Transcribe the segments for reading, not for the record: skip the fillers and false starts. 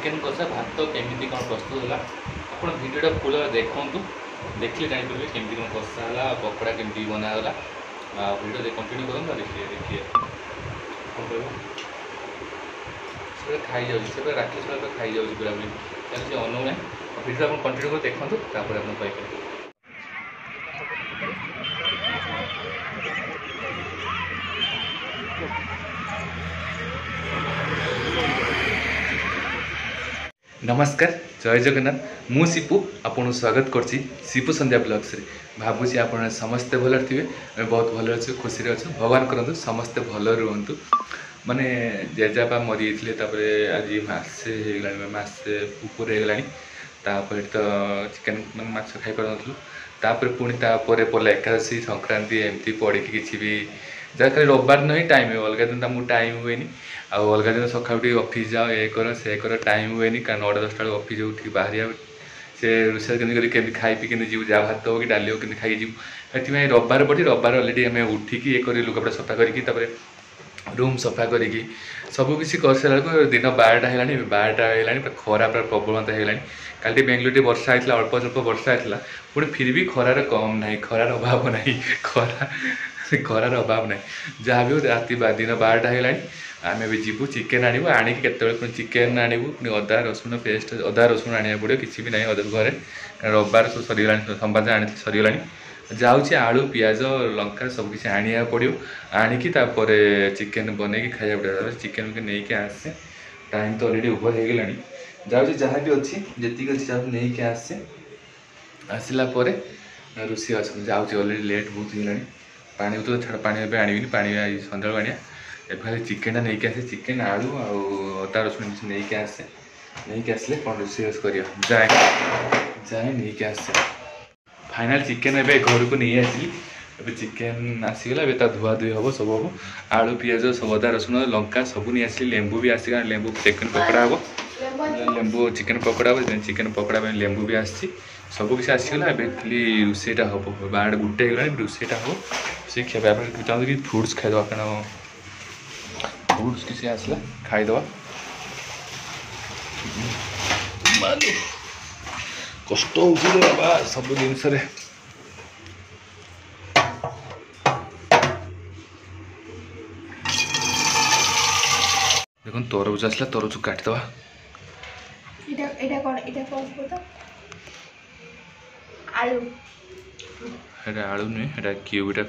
Chicken कषा भात केमी कौन प्रस्तुत है आप भिडियोटा फुल देखूँ देखिए जापर केमी कौन कषा है पकड़ा केमी बनागला भिडियो कंटिन्यू करूँ देखिए देखिए कौन कह खाई जाए राक्षस खाई जाऊँगी पूरा पूरी तेनाली अनुना भिडियो आप कंटिन्यू कर देखूँ तापर आप पाइपर नमस्कार जय जगन्नाथ मु सिपु आपन स्वागत करछि सिपु संध्या ब्लॉग्स रे भाबुछि आपन समस्ते भल थिबे बहुत भल अच्छे खुशी अच्छे भगवान करंतु समस्ते भल रुहंतु माने जेजापा मरी थले तापरे आज मासे हेगलानी मासे ऊपर हेगलानी तापर तो चिकन मन माछ खाइ परनथलु तापर पुणी तापर पला एकादशी संक्रांति एमती पड़ी किछि भी जहाँ खाली रविवार नहीं टाइम है अलग दिन तुमको टाइम हुए अलग दिन सका ऑफिस जाओ ये कर से कर टाइम हुए कारण 9-10 ऑफिस उठी बाहर से रोषे केमी खाई पी के जीव जहाँ भात हो कि डाली हो कि खाई जीव ये रविवार पड़ी रविवार अलरेडी आम उठिकी ये लुगापटा सफा करके रूम सफा करी सबकिछ कर सारा दिन 12टा है 12टा है खरा पूरा प्रबलता है काली बेंगलोर वर्षा होता अल्प स्वल्प वर्षा होता पुणी फिर भी खरार कम ना खरार अभाव ना खरार अभाव ना जहाँ भी राति दिन 12टा है आम भी जीवु चिकेन आणु आणिक केत चिकेन आणु पुणी अदा रसुण पेस्ट अदा रसुण आने पड़ो किसी भी ना घरे रविवार सब सरीगला संबाद आनी सरीगला जाऊँगी आलू पियाज लंका सबकिछ आनिया पड़ो आणिकी चिकेन बनई खाया पड़ो चिकेन नहीं आसे टाइम तो अलरेडी ओभर हो गलानी जाऊँगी जहाँ भी अच्छी जी अच्छी नहीं आसे आसला रोषे जाऊँगी अलरेडी लेट बहुत होगा पानी तो छाड़ पानी आनी पानी सन्ध्या आनिया एफाले चिकेन नहीं आसे चिकेन आलू अदा रसुण नहीं आसे नहीं आसले कौन रोषे कर जाए जाए नहीं आसे फाइनाल चिकेन ए घर को नहीं आसली ए चिकेन आसीगला ए धुआ धुई हम सब हम आलू पियाज सब अदा रसुण लंका सब नहीं आसली लेंबू भी आसगा लेंबू चिकेन पकड़ा हम लेंबू चिकेन पकड़ा हम चिकेन पकड़ा लेंबू भी आसी सबकिछ आसीगला ए खाली रोषेटा हम 12 गुटे होगा रोषेटा हम से खेबा चाहूँ कि फ्रुट्स खाईदे कारण फ्रुट्स किसी आसला खाईदे कष्ट होगा सब जिनस देख तरबुज आसला तरबुज काटिदवा आलू नुहे क्यूबटा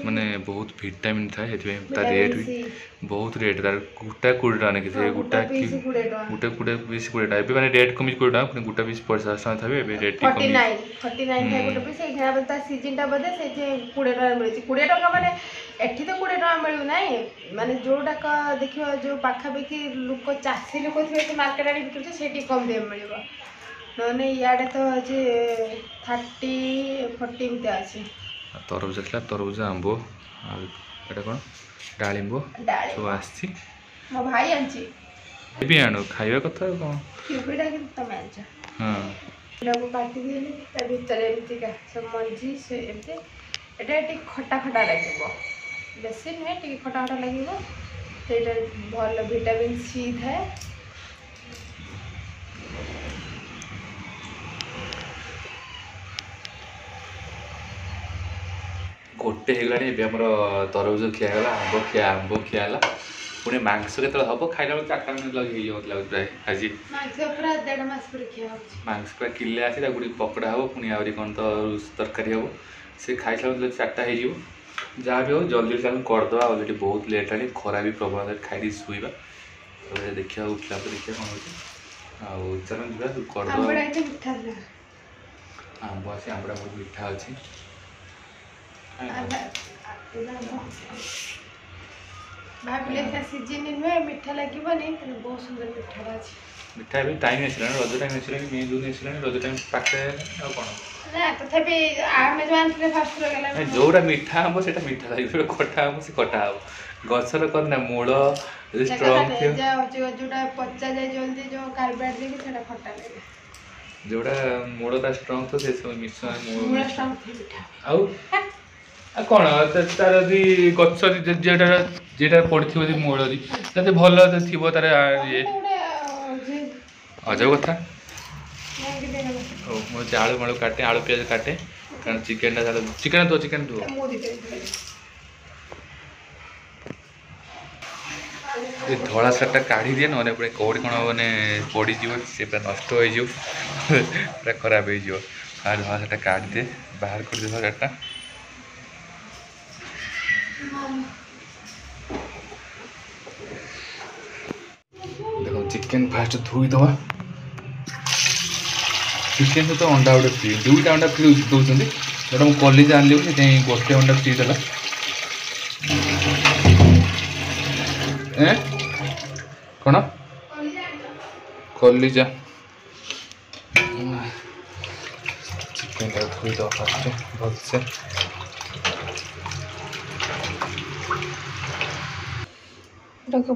माने बहुत विटामिन था रेट भी बहुत रेट तार गोटा 20 टाँग ना गोटा गोटे 20 टाँग ए मैंने रेट कमी 20 टाँग पुणी गोटा पीस 50 टाँग था रेट 49 सीजन बोधे से 20 टाँग मिली 20 टाँग मैंने एठी तो 20 टाँग मिलू ना माने जोटाक देख जो पाखापाखि लोक चाषी लोक थे मार्केट आड़े बिकुचे से कम दे मिल ना इे तो अच्छे 30-40 एमती अच्छे तरबुज आसला तरबुज आंब एटा कौन डालिंब सब आसी मो भाई आनी भी आण खाଇବା कथा कौन क्यूबीटा कि तुम आंच हाँ को काटी दिले ता भीतर एमतीका सब मंजी से एमते एटा टी खटा खटा लगे बेसी नुहे टी खटा खटा लगे सेटा भल विटामिन सी थाए गोटे होगा तरबुज खियागला आंब खियाला पुणी मांस के हम खाइला 4टा मिनट लगे प्राय आज मांस पूरा किले आसी पकड़ा हम पुणी आहरी कौन तो तरकारी हम से खाई सारा 4टा हो जहाँ भी हो जल्दी चल करदे अलरेडी बहुत लेट है खरा भी प्रबल खाई शुआ देखा उठला देखिए कौन हो चल करदे आंब आसी आंबा बहुत मीठा अच्छी भाविले सीजन नुहे मीठा लगे बहुत सुंदर मीठा अच्छे मीठा भी टाइम आसला रज टाइम आसला मे जून आसला रज टाइम पाखे कौन तथापि आम जो आने फास्ट जोटा मीठा हम से मीठा लगे खटा हम से खटा हम गचर कर ना मूल स्ट्रंग जोटा पचा जाए जल्दी जो कार्बोहाइड्रेट देखिए खटा लगे जोटा मूलटा स्ट्रंग तो से सब मिश्रण मूल स्ट्रंग थे मीठा आउ ଆଉ କ'ଣ ତାର ଯଦି ଗଛ ଯେଟା ଯେଟା ପଡ଼ିଥିବ ଯଦି ମୂଳ ଯଦି ଭଲ ଥିବ ତାର ଇଏ ଅଜବ କଥା। ହଉ ମୁଁ ହଉଛି ଆଳୁ ମାଳୁ କାଟେ, ଆଳୁ ପିଆଜ କାଟେ, କାରଣ ଚିକେନଟା ତାର ଚିକେନ ଦୁଅ ଏ ଧଳା ଶାର୍ଟଟା କାଢ଼ି ଦିଏ, ନହେଲେ ପୁରା କେଉଁଠି କ'ଣ ମାନେ ପଡ଼ିଯିବ, ସେ ପୁରା ନଷ୍ଟ ହେଇଯିବ, ପୁରା ଖରାପ ହେଇଯିବ। ଆଉ ଧଳା ଶାର୍ଟଟା କାଢ଼ିଦିଏ, ବାହାର କରିଦିଏ ଧଳା ଶାର୍ଟଟା। ଦେଖ ଚିକେନ ଫାଷ୍ଟ ଧୋଇଦେବା। ଚିକେନ ସହିତ ଅଣ୍ଡା ଗୋଟେ ଫ୍ରି, ଦୁଇଟା ଅଣ୍ଡା ଫ୍ରି ଦେଉଛନ୍ତି। ଯେଉଁଟା ମୁଁ କଲିଜା ଆଣିଲି ସେଥିପାଇଁ ଗୋଟେ ଅଣ୍ଡା ଫ୍ରି ଦେଲା। କ'ଣ କଲିଜା ଚିକେନଟା ଧୋଇଦେବା ଫାଷ୍ଟ ଭଲସେ।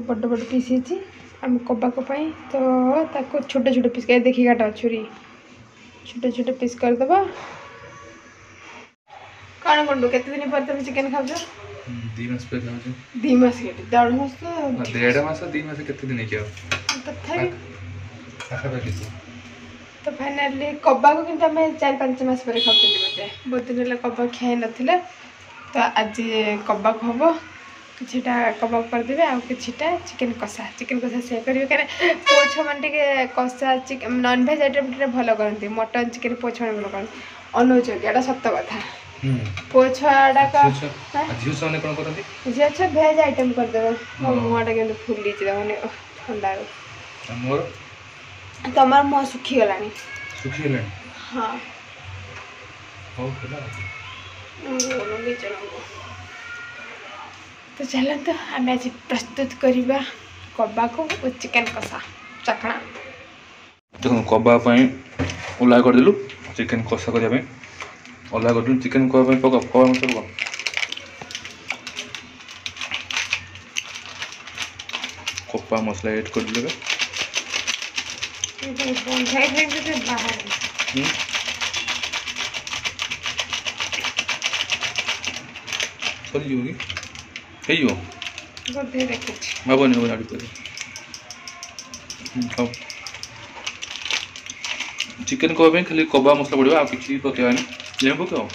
ବଡ଼ ବଡ଼ ପିସ୍ ହେଇଛି ଆମେ କବାକ ପାଇଁ, ତ ତାକୁ ଛୋଟ ଛୋଟ ପିସ୍ ଦେଖି କାଟ ଛୁରୀ, ଛୋଟ ଛୋଟ ପିସ୍ କରିଦେବା। କ'ଣ କରୁଛୁ? କେତେ ଦିନ ପରେ ତମେ ଚିକେନ ଖାଉଛ? 2 ମାସ ପରେ ଖାଉଛୁ। 2 ମାସ କେତେ? 1.5 ମାସ? 1.5 ମାସ 2 ମାସ କେତେ ଦିନ ହେଇଯିବ ତଥାପି ପାଖାପାଖି। ତ ଫାଇନାଲି କବାକ କିନ୍ତୁ ଆମେ 4-5 ମାସ ପରେ ଖାଉଛନ୍ତି। ବହୁତ ଦିନ ହେଲା କବାକ ଖିଆ ହେଇନଥିଲା, ତ ଆଜି କବାକ ହବ। କିଛିଟା କବାବ କରିଦେବେ, ଆଉ କିଛିଟା ଚିକେନ କଷା ସେୟାର କରିବେ। କାରଣ ପୁଅ ଛୁଆମାନେ ଟିକେ କଷା ଚିକେନ ନନଭେଜ୍ ଆଇଟମ୍ ଟିକେ ଭଲ କରନ୍ତି। ମଟନ୍ ଚିକେନ ପୁଅ ଛୁଆମାନେ ଭଲ କରନ୍ତି, ଅନଉଛନ୍ତି, ଏଇଟା ସତ କଥା। ପୁଅ ଛୁଆଗୁଡ଼ାକ ଝିଅ ଛୁଆମାନେ କ'ଣ କରନ୍ତି? ଝିଅ ଛୁଆ ଭେଜ୍ ଆଇଟମ୍ କରିଦେବେ। ମୋ ମୁହଁଟା କିନ୍ତୁ ଫୁଲିଛି ଦେଖନି ଥଣ୍ଡାରୁ। ମୋର ତମର ମୁହଁ ଶୁଖିଗଲାଣି। ଶୁଖିଗଲାଣି? ହଁ ହଉ ହେଲା। ତ ଚାଲନ୍ତୁ ଆମେ ଆଜି ପ୍ରସ୍ତୁତ କରିବା କବାକ ଓ ଚିକେନ କଷା ଚଖଣା। ଦେଖନ୍ତୁ କବାବ ପାଇଁ ଓଲା କରିଦେଲୁ, ଚିକେନ କଷା କରିବା ପାଇଁ ଓଲା କରିଦେଲୁ। ଚିକେନ କଷା ପାଇଁ କବା ମସଲା କ'ଣ କପା ମସଲା ଏଡ୍ କରିଦେବେ। ସରିଯିବ କି? ହେଇଯିବ ଭାବନି ଆଡ଼ୁ କରି। ହଉ ଚିକେନ କବା ପାଇଁ ଖାଲି କବା ମସଲା ପଡ଼ିବ, ଆଉ କିଛି ପକାଇବାନି। ଲେମ୍ବୁ ପକାଅ?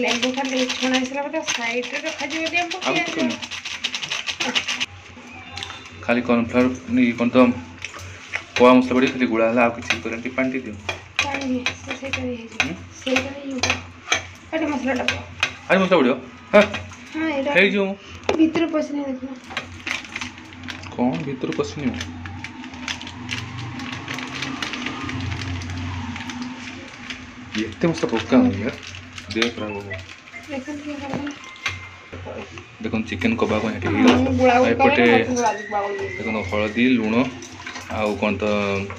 ଲେମ୍ବୁ ଖାଲି ଛଣା ହେଇସାରିଲା ପରେ ସାଇଡ଼ରେ ରଖାଯିବ ଲେମ୍ବୁ। ଆଉ ପକାଉନି, ଖାଲି କର୍ଣ୍ଣଫ୍ଲାୱାର କ'ଣ ତ କବା ମସଲା ପଡ଼ିବ, ଖାଲି ଗୁଳା ହେଲା, ଆଉ କିଛି କରେନି। ଟିକେ ପାଣି ଟିକେ ଦିଅ। ଆଜି ମସଲା ପଡ଼ିବ? ହେଇଯିବ। ଭିତରୁ ପଶିନି ଦେଖିବ କ'ଣ ଭିତରୁ ପଶିନି? ଏତେ ମସଲା ପକାଉନି, ଦେହ ଖରାପ ହବ। ଦେଖନ୍ତୁ ଚିକେନ କବାବ ଏଠି ହେଇଗଲା। ଏପଟେ ଦେଖନ୍ତୁ ହଳଦୀ, ଲୁଣ ଆଉ କ'ଣ ତ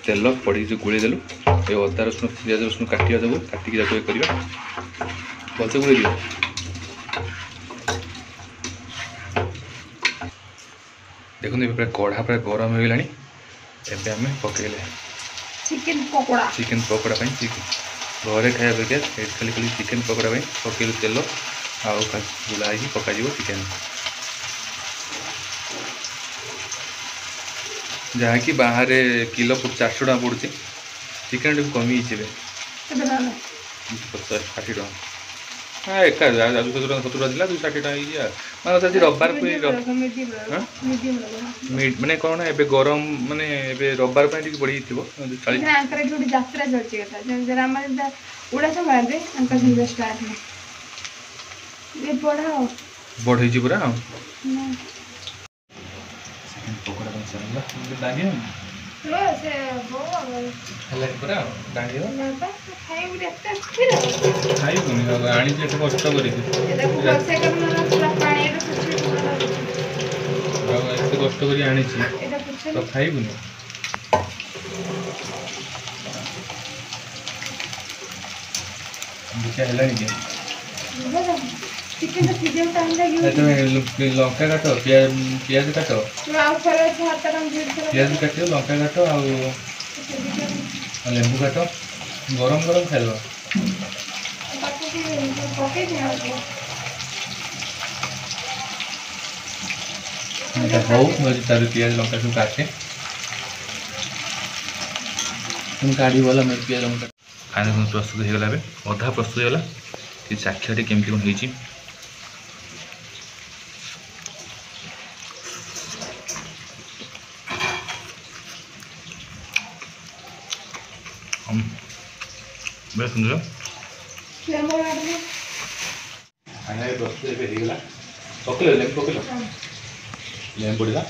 ତେଲ ପଡ଼ିକି ଗୋଳେଇ ଦେଲୁ। ଏ ଅଦା ରସୁଣ ପିଆଜ ରସୁଣ କାଟିବା ଦେବୁ, କାଟିକି ତାକୁ ଇଏ କରିବା, ଭଲସେ ଗୋଳେଇ ଦିଅ। ଦେଖନ୍ତୁ ଏବେ ପୁରା କଢ଼ା ପୁରା ଗରମ ହେଇଗଲାଣି। ଏବେ ଆମେ ପକାଇଲେ ଚିକେନ ପକୋଡ଼ା ପାଇଁ ଘରେ ଖାଇବା ଅପେକ୍ଷା ଖାଲି ଚିକେନ ପକୋଡ଼ା ପାଇଁ ପକାଇଲୁ ତେଲ, ଆଉ ଗୁଳା ହେଇକି ପକାଯିବ ଚିକେନ, ଯାହାକି ବାହାରେ କିଲୋ 400 ଟଙ୍କା ପଡ଼ୁଛି। ଚିକେନ ଟିକେ କମିଯାଇଛି ଏବେ 50-60 ଟଙ୍କା। ଏକା 70 ଟଙ୍କା ଥିଲା, 260 ଟଙ୍କା ହେଇଛି। ମାନେ ଆଜି ରବିବାର ମାନେ କ'ଣ ଏବେ ଗରମ, ମାନେ ଏବେ ରବିବାର ପାଇଁ ଟିକେ ବଢ଼ିଯାଇଥିବ। ଯାତ୍ରା ଚାଲିଛି ଉଡ଼ା ସମାଜରେ ଷ୍ଟାର୍ଟ ବଢ଼େଇଛି ପୁରା। ଖାଇବୁନି, ଆଣିଛି ଏତେ କଷ୍ଟ କରିକି, ଏତେ କଷ୍ଟ କରି ଆଣିଛି ତ ଖାଇବୁନି। ଦେଖିଆ ହେଲାଣି କି? ଲଙ୍କା କାଟ, ପିଆଜ କାଟ, ପିଆଜ କାଟିବ, ଲଙ୍କା କାଟ, ଆଉ ଲେମ୍ବୁ କାଟ। ଗରମ ଖାଇଦେବା। এটা হଉ ମୁଁ ତାର ପିଆଜ ଲଙ୍କା ସବୁ କାଟେ তুমি କାଢ଼ି ଭଲ ମୁଁ ପିଆଜ ଲଙ୍କା ଖାଇବା ପ୍ରସ୍ତୁତ ହେଇଗଲା ଏବେ ଅଧା ପ୍ରସ୍ତୁତ ହେଇଗଲା ଟିକେ ଚାଖିଆ ଟିକେ କେମିତି କ'ଣ ହେଇଛି ବେଶ ସୁନ୍ଦର ଖାଇବା ପ୍ରସ୍ତୁତ ଏବେ ହେଇଗଲା ପକେଇଲ ଲେମ୍ବୁ ପକେଇଲ ଲେମ୍ବୁ ପଡ଼ିଲା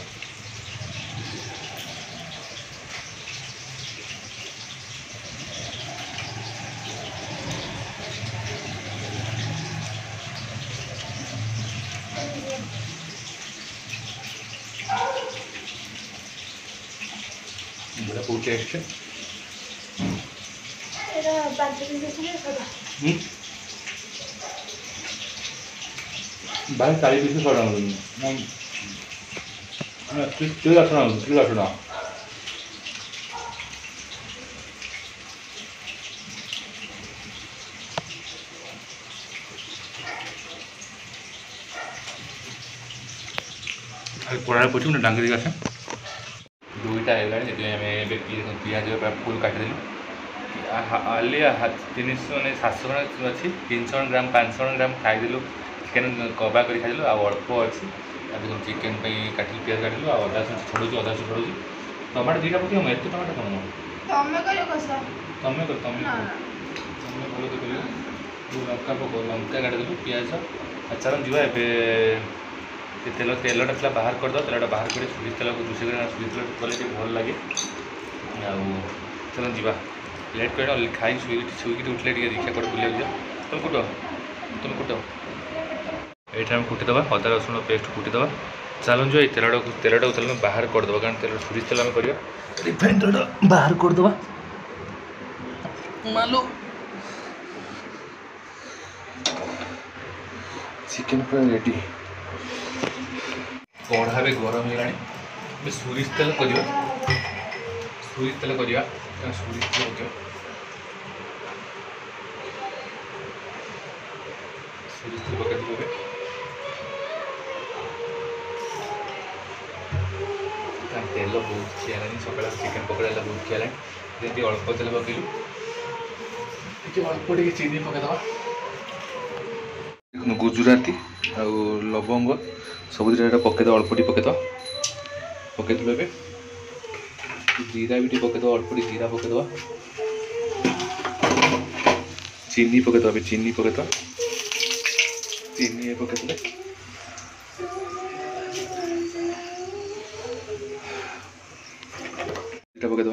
बड़ा बहुत टेस्ट है এটা বাজি দিয়েছিলে সদা भाई 40 पीस छोड़ा हूँ किलो छोड़ा कोड़ा पड़ी ना डांगी आसे दुईटा है पिज फुल काटिदेलु आली 300 ने 700 अच्छी 300 ग्राम 500 ग्राम खाईदेलु चिकेन कबा कर खाइलु अल्प अच्छी चिकेन काटिलु पिज काटिलु अदा छोड़ू अदा छोड़ू टमाटो दुईटा पकड़ एत टमाटो कौन ତମେ କରିବ କଷା तुम्हें कर तुम्हें ନା भल तो कर लंका पक लंका काटिदेलु पिज चल जा तेल तेलटा था बाहर करद तेलटा बाहर कर सुरी तेल रोषे सुरी तेल कले भल लगे चल जा लेट कर खाई शुईक उठले दीक्षा कर बुले जा तुम कुट ये कुटिदे अदा रसुण पेस्ट कुटिदे चलो जो तेलटा चल बाहर करदे कारण तेल सुरी तेल आम कर रिफाइन तेलटा बाहर करदे मालो चिकेन पूरा रेडी कढ़ा भी गरम हो सोरिष तेल करवा सोरिष तेल करवा सोरिष तेल पक सोरिष तेल पकड़ तेल बहुत खिया सकाल चिकेन पकड़ा बहुत खिया जमी अल्प तेल पकड़ू अल्प चीनी पकईदे गुजराती आ लवंग सब दुटा पकईद अल्प पकईद पकईदे ए जीरा भी पकईद अल्प जीरा पकईद चीनी पकईद चीनी पकईद चीनी पकईदे पकईद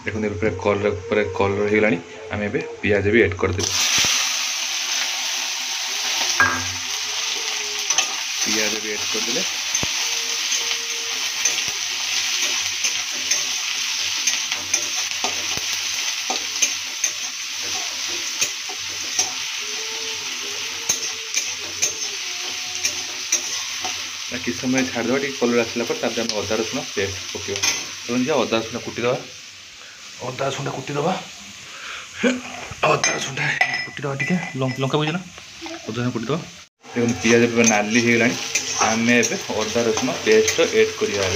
देखो पूरा कलर हो गला आम ए पिज भी एड करदे पिज भी एड करदे किस समय छाड़देवा कलर आसला पर अदा रसुण पेस्ट पकड़ा तो अदा रसुण कुटिदेवा अदा रसुण कुटिदेवा अदा रसुण कुटिदेवा टे लंका बुझे ना अदा रसुण कुटिदेवा देखो पिज नाली हो गला आम अदा रसुण पेस्ट एड करा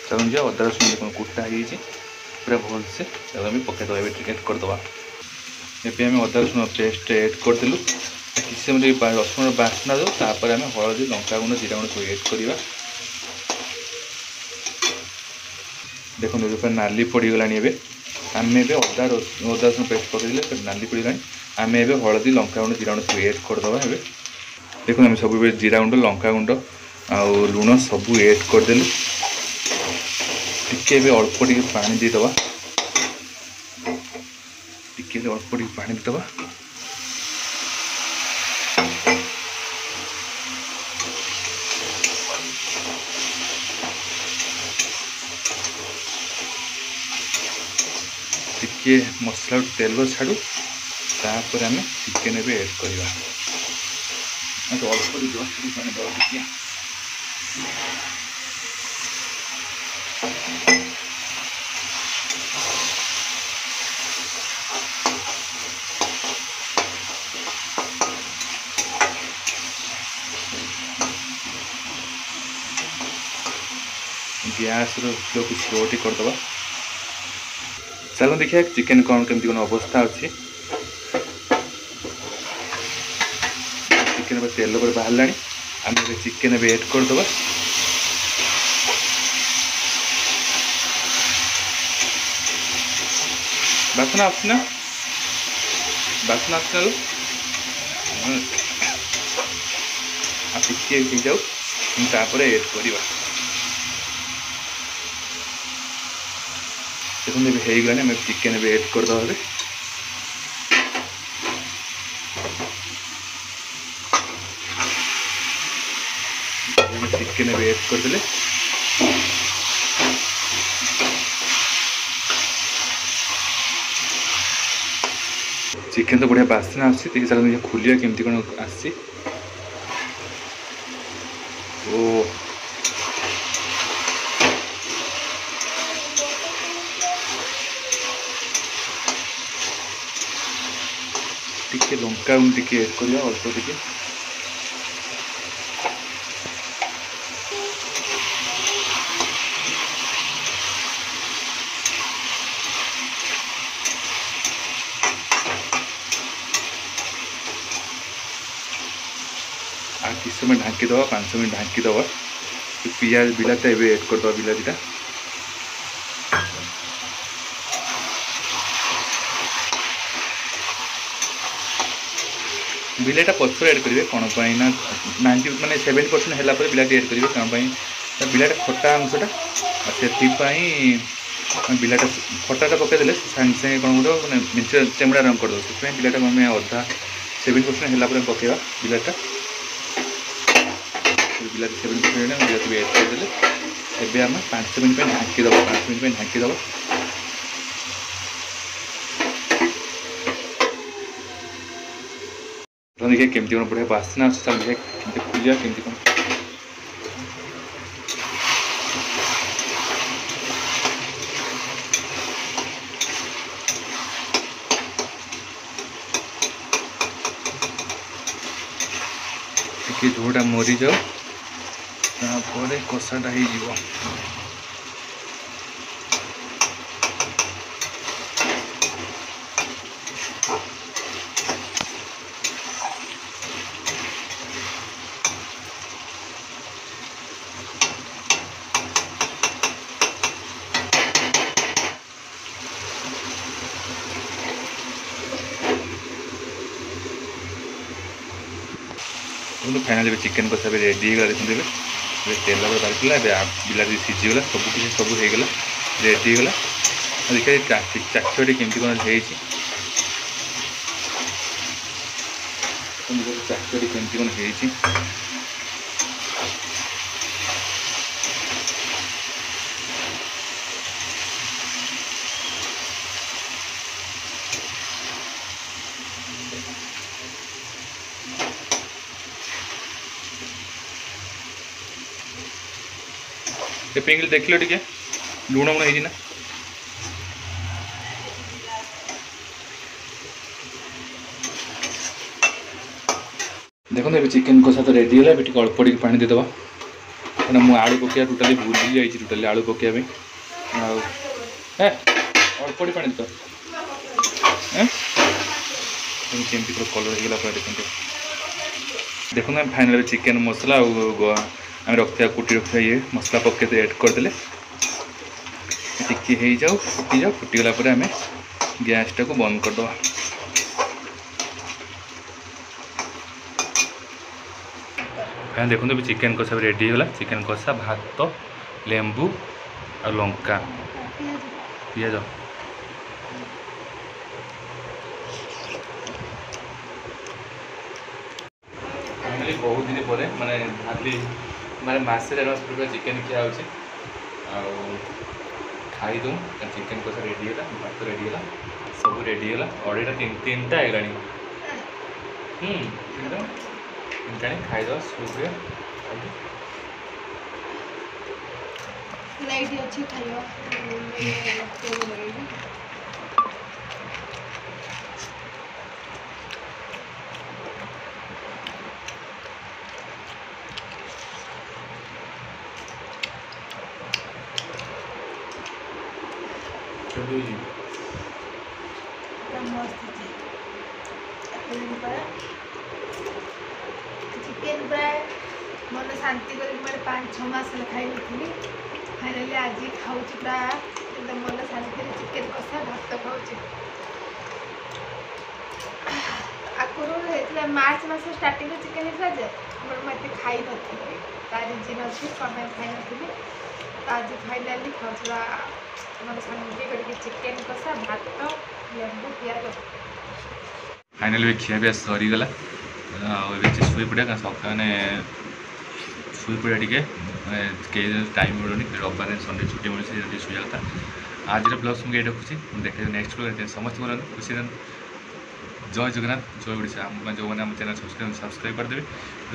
चलो जा अदा रसुण देखो कुटा हो पूरा भल से आम पकईदे एड करदे ये आम अदा रसुण पेस्ट एड करदेलु किसी समय रसुण बास्ना दो तापर आम हलदी लंका गुंड जीरा गुंड सब एड करवा देखो नाली पड़गला आम अदा रसुण पेस्ट पकड़े नाली पड़गला आम हलदी लंका गुंड जीरा गुंड सब एड करदे देखो आम सब जीरा गुंड लंका गुंड आ लुण सब एड करदेलु टिके अल्प टे पानी देदवा टिके अल्प टे पानी देदवा टिके मसला तेल छाड़ू तापर आम चिकेन भी एड करवा अल्प पानी दवा गैस फ्लो को स्लो टी करदे। चलो देखिए चिकेन कौन केमती कौन अवस्था अच्छी। चिकेन तेल पर बाहर आम चिकेन भी ऐड करदे। बासना आस ना बासना आस टिके हो जाऊ तापर ऐड करवा। देखते भी हो गलानी चिकेन भी ऐड करदे। चिकेन भी ऐड करदे। चिकेन तो बढ़िया बास्ना आसी चलो खोलिया केमती कौन आसी। ओ टिके लंका टिके ऐड करिया अल्प टिके। आ किस समय ढांकी दवा 5 मिनट ढांकी दवा। पियाज बिलाती ऐड करदे बिलातीटा। बिलाटा पचर ऐड करेंगे कौन ना 90 माने 70% है बिलाटी ऐड करेंगे कौन बिलाटा खटा अंशटा से बिलाटा खटाटा पकईदे सागे सागे कौन गोटे मैंने चेमड़ा रंग करदे से बिलाटा आम अधा 70% है पकेवा बिलाटा। बिलाटी 70% बिलाटी भी ऐड करदे। एबे आम 5 मिनट ढांकी दबा 5 मिनट ढांकी दबा। देखिए केमती कौन बढ़िया बास्ना देखिए खोलिया केमती कौन। टिके झोड़ा मरी जाओ तापर कषाटा हो। फाइनाली चिकेन कषा भी रेडी होगा। देखते तेल बाहर बिलाटी सीझीगला सब किसी सब होगा रेडी होगा। देखिए चाक्षुटी केमती कौन चाक्षुटी केमती कौन पिंगल देख लो टे लुण मुण है ना। देखो ये चिकेन कषा तो रेडी है। टे अल्प टे पानी देदे क्या मुझे आलू पकड़ा टोटाली भूली जाइए टोटाली आलू पकड़ अल्प टे पानी तो केमती कलर होगा पूरा देखते। देखो फाइनल चिकेन मसला आम रखा कुटी रखा ये मसला पकड़ ऐड करदे। टिके हो जाऊ फुटी जाऊ फुटीगला आम गैसटा को बंद करदे। फाइन देखो भी चिकेन कषा रेडी होगा। चिकेन कषा भात लेंबू आ लंका पियाज फाइनाली बहुत दिन पर माने हार्डली माने मासे 1.5 मास पूरा चिकेन खिया खाई दू। चिकेन कषा रेडी है भात रेडी है सब रेडी है। अढ़ईटा 3टा है खाईद सूप ଲାଇଟ୍ ଅଛି ଖାଇବା ଲଗେଇବି। मस्त चिकेन प्राय मन शांति कर 5-6 मास खाई नी फाइनाली आज खाऊँ पूरा एकदम मन शांति चिकेन कषा भात खाऊँ। आगुरी मार्च मास स्टार्टिंग चिकेन होता मुझे खाई नी तार रिजन अच्छी कम खाई नी आज फाइनाली खाऊँ मन शांति करके चिकेन कषा भात लेंबू प्याज। फाइनाली खिया पिया सरीगला शुई पड़ा मैंने शुई पड़ा टे टाइम मिलूनी रविवार संडे छुट्टी मिली शुआ था। आज ब्लग्स मुझे ये रखुच्छी देखिए नेक्स्ट ब्लग समस्त बोल खुशी जय जगन्नाथ जय ओडिशा जो मैंने आम चैनल सब्सक्राइब करदे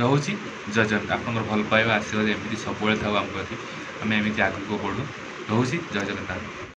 रोचे जय जगन्नाथ आप भल पाइबा आशीर्वाद एमती सब था आम प्रति आम एमती आगे को बढ़ू रोचे जय जगन्नाथ।